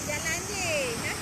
Jalan je, ha?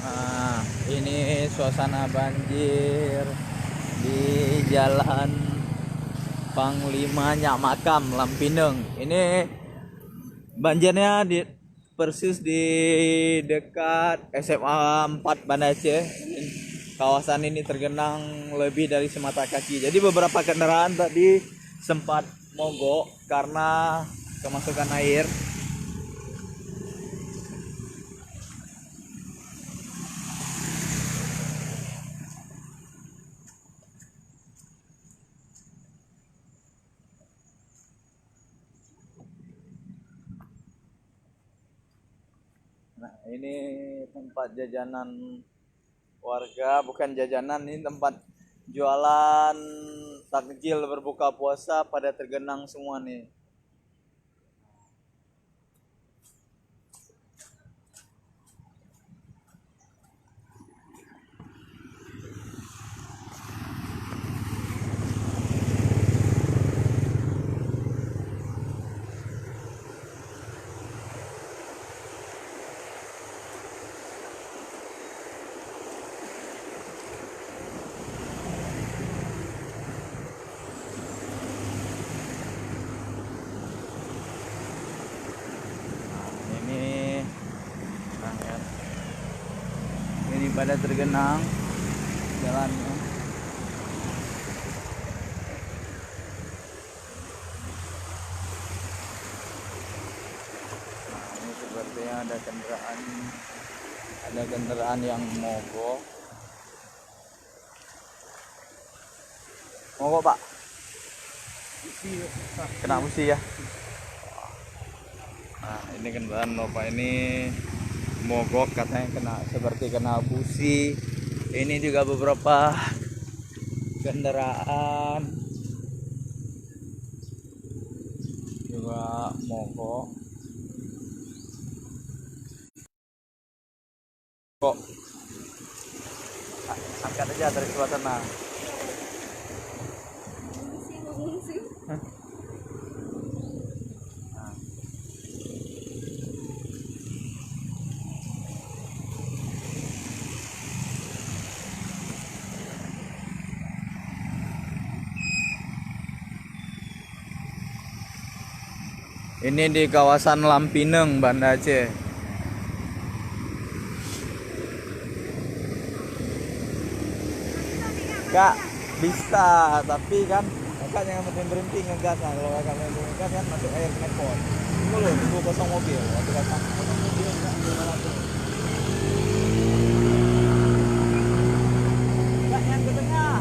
Nah, ini suasana banjir di Jalan Panglima Nyak Makam, Lampineng. Ini banjirnya persis di dekat SMA 4 Banda Aceh. Kawasan ini tergenang lebih dari semata kaki. Jadi beberapa kendaraan tadi sempat mogok karena kemasukan air. Nah, ini tempat jajanan warga, bukan jajanan, ini tempat jualan takjil berbuka puasa pada tergenang semua nih. Ini pada tergenang jalannya. Nah, ini sepertinya ada kendaraan yang mogok. Mogok, Pak? Kena busi ya. Nah, ini kendaraan Bapak ini mogok, katanya seperti kena busi. Ini juga beberapa kendaraan juga mogok. Kok angkat aja dari sebelah sana. Ini di kawasan Lampineng, Banda Aceh. Kak, bisa, tapi kan kakak jangan berhenti ngegas. Nah, kalau kakak berhenti ngegas kan masuk air knalpot. Tunggu loh, tunggu kosong mobil. Waktu kakak kosong mobil, kak, langsung. Kak, yang ke tengah.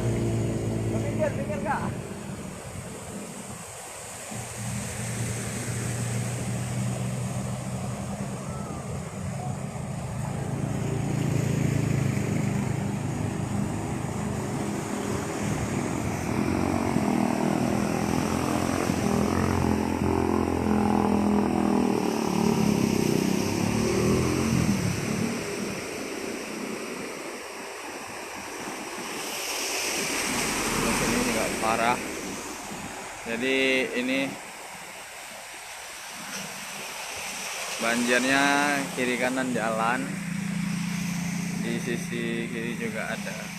Pinggir, kak. Parah. Jadi ini banjirnya kiri kanan jalan, di sisi kiri juga ada.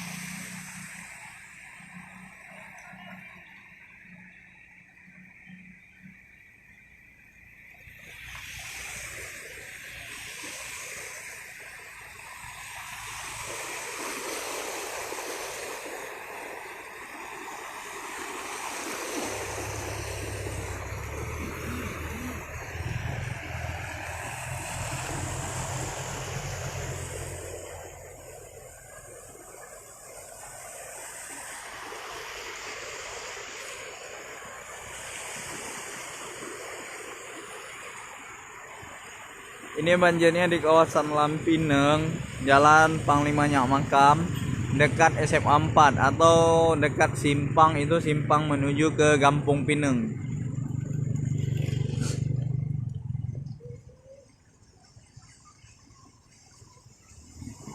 Ini banjirnya di kawasan Lampineng, Jalan Panglima Nyak Makam, dekat SMA 4 atau dekat simpang itu, simpang menuju ke Gampung Pineng.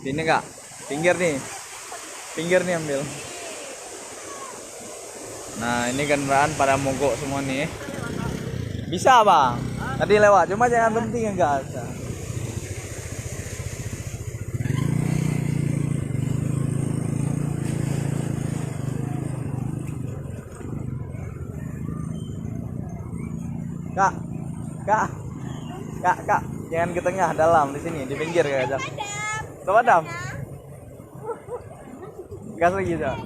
Sini Kak, pinggir nih ambil. Nah ini kendaraan pada mogok semua nih. Bisa bang, tadi lewat, cuma jangan berhenti ngegas. Kak, kak, kak, jangan ke tengah, dalam di sini, di pinggir ya, Kak. Coba dam. Gas lagi, Kak.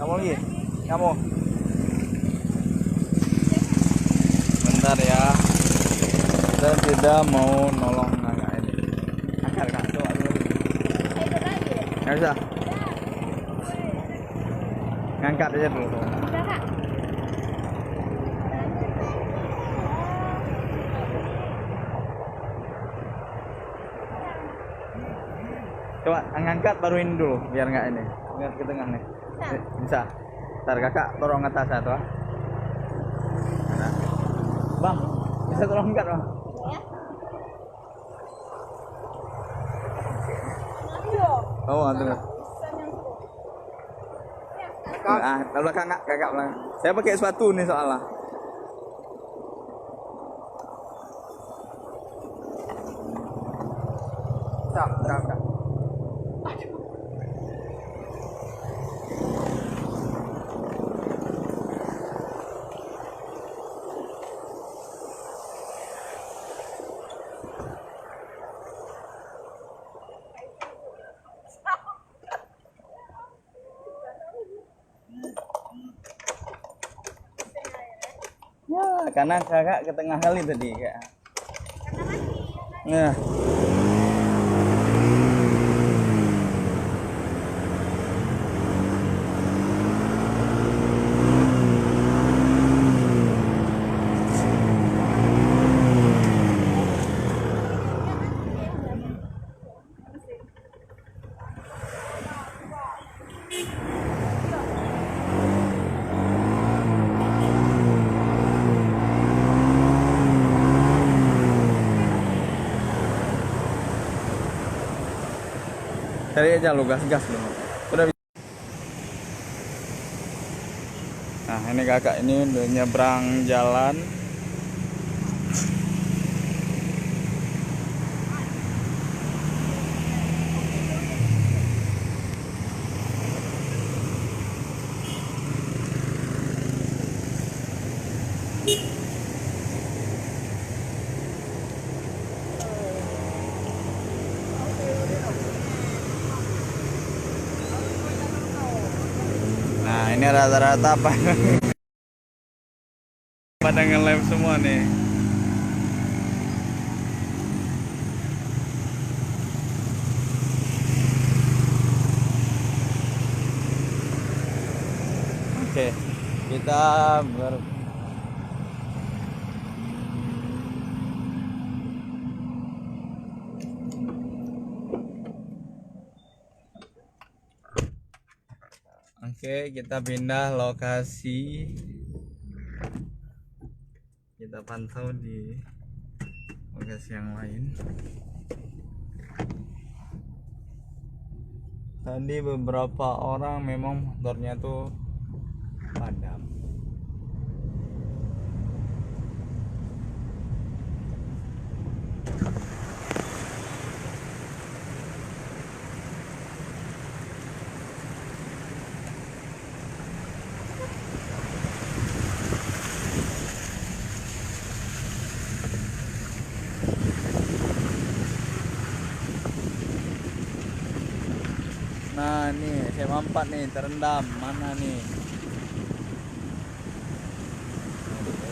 Kamu lagi? Kamu? Bentar ya. Kita tidak mau nolong kakak ini. Angkat kak, coba dulu. Nggak bisa. Ngangkat aja dulu. Coba ngangkat baru ini dulu, biar nggak ini. Biar ke tengah nih. Bisa. Ntar kakak tolong atas satu. Nah. Bang, bisa tolong angkat bang. Oh, aduh. Kalau kakak bilang, saya pakai sepatu nih soalnya. Stop. Ya, karena kakak ke tengah kali tadi kak. Nah. Cari aja lo gas dulu. Udah. Nah ini kakak ini udah nyebrang jalan. Nah ini rata-rata apa? Pada nge-live semua nih. Oke, kita Oke, kita pindah lokasi. Kita pantau di lokasi yang lain. Tadi beberapa orang memang motornya tuh padam. Nah nih SMA 4 nih terendam. Mana nih?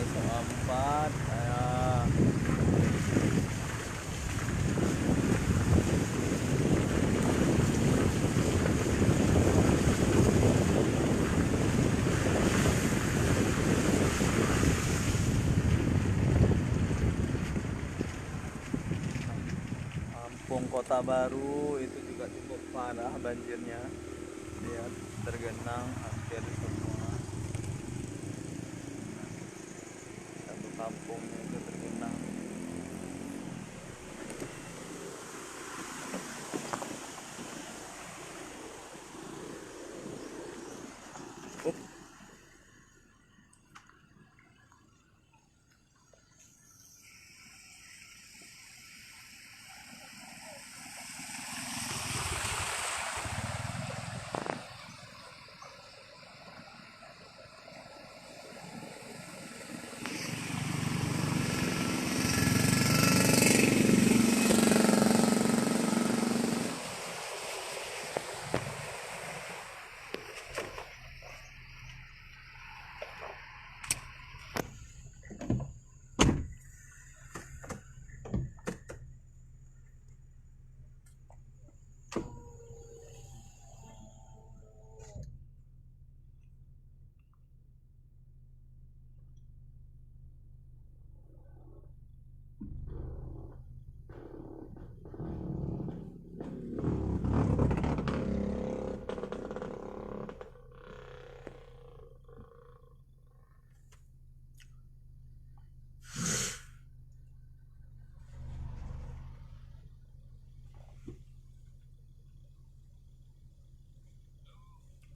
SMA 4 kayak Kota Baru itu juga cukup parah banjirnya. Lihat, tergenang hampir semua. Satu kampung itu tergenang.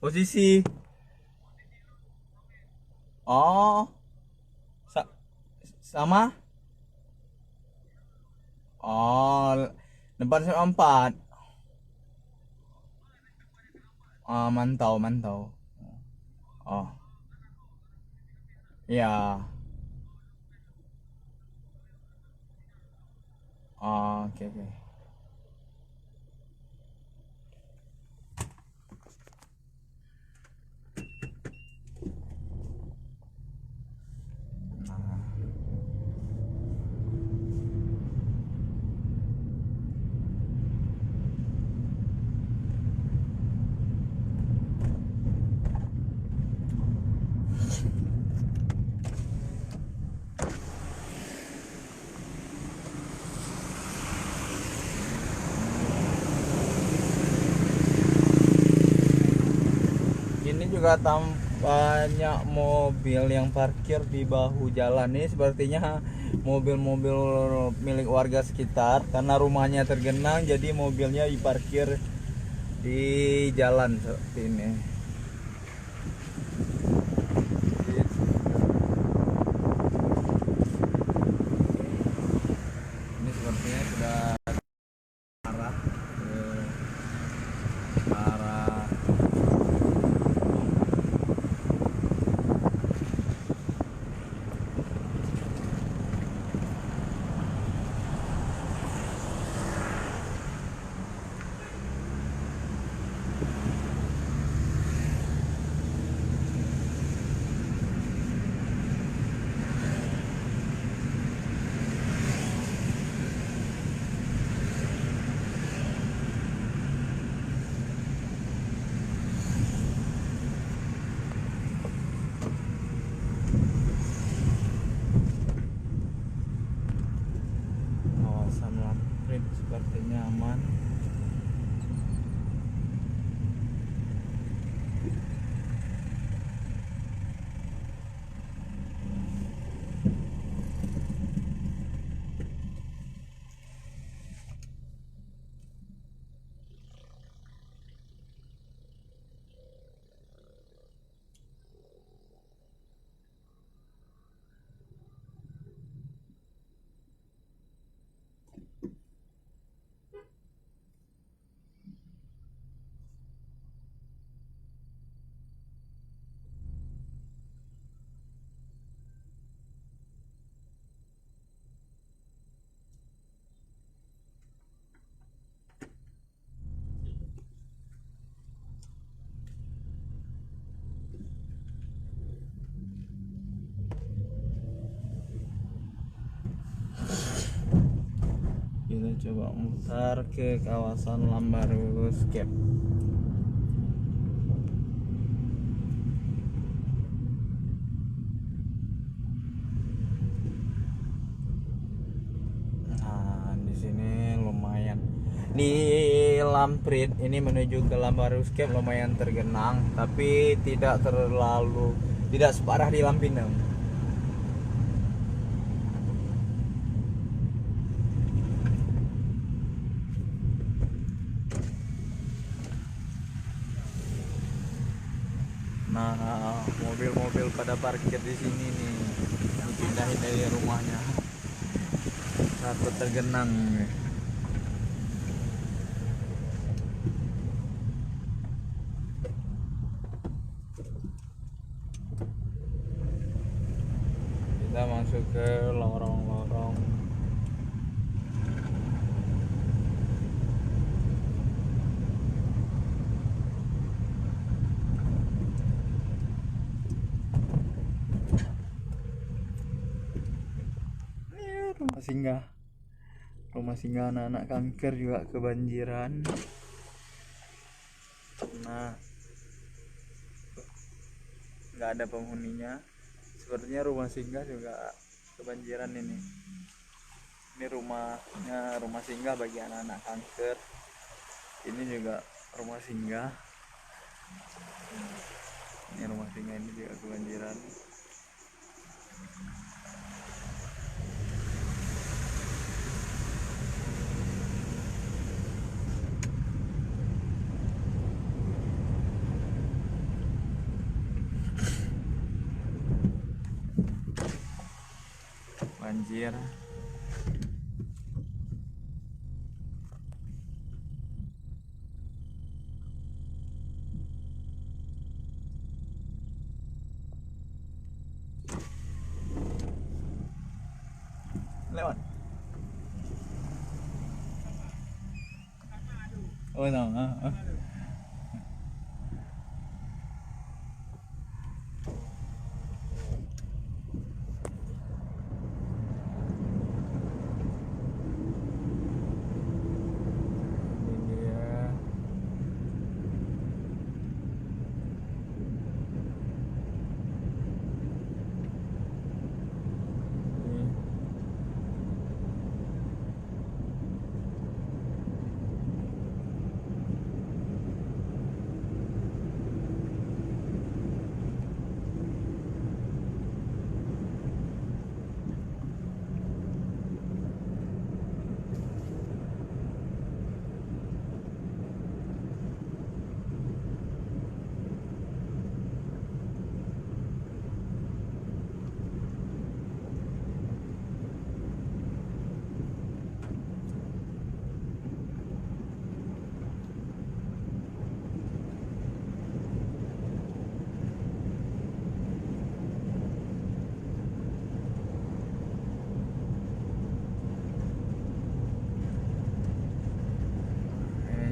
Posisi. Oh, sa- sama. Oh, depan sama 4. Oh, mantau, mantau. Oh, iya. Oh, oke, oke. Ini juga banyak mobil yang parkir di bahu jalan nih, sepertinya mobil-mobil milik warga sekitar karena rumahnya tergenang jadi mobilnya diparkir di jalan seperti ini. Ini sepertinya sudah arah ke arah. Kawasan Lamprit sepertinya aman. Kita coba mutar ke kawasan Lambaru Scape. Nah, di sini lumayan Di Lamprit ini menuju ke Lambaru Escape lumayan tergenang, tapi tidak separah di Lampinem. Nah, mobil-mobil pada parkir di sini nih, dipindahin dari rumahnya. Takut tergenang. Kita masuk ke lorong-lorong. Rumah singgah anak-anak kanker juga kebanjiran. Nah, nggak ada penghuninya. Sepertinya rumah singgah juga kebanjiran ini. Ini rumah singgah bagi anak-anak kanker. Ini juga rumah singgah. Ini rumah singgah ini juga kebanjiran. Banjir. Lewat. Oh no. Ini dia. Ini.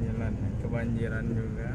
Jalan kebanjiran juga.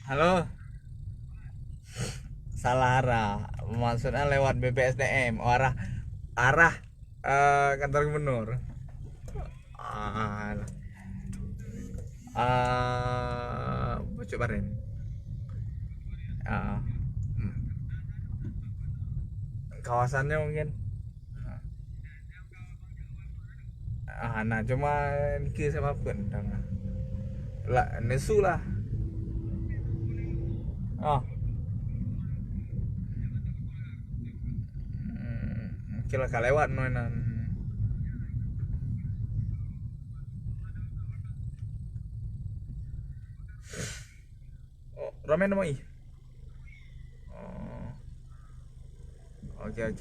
Halo, salah arah. Maksudnya lewat BPSDM, arah arah kantor gubernur. Ah, Pucuk Baren. Ah, kawasannya mungkin. Nah cuma ke sama pun lah nesu lah. Oh, kira kalewat noinan. Oh, ramen mau ih. Oh, oke.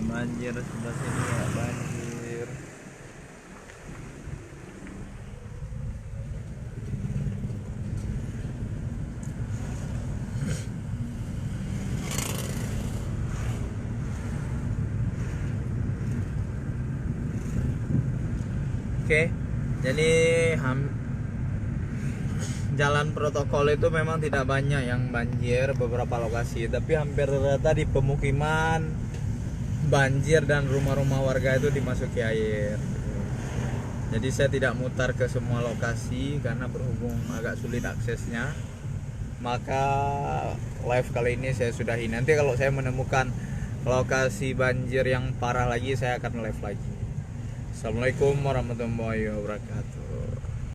Banjir sebelah sini ya banjir. Oke, jadi jalan protokol itu memang tidak banyak yang banjir, beberapa lokasi, tapi hampir rata di pemukiman banjir dan rumah-rumah warga itu dimasuki air. Jadi saya tidak mutar ke semua lokasi karena berhubung agak sulit aksesnya. Maka live kali ini saya sudahi. Nanti kalau saya menemukan lokasi banjir yang parah lagi, saya akan live lagi. Assalamualaikum warahmatullahi wabarakatuh.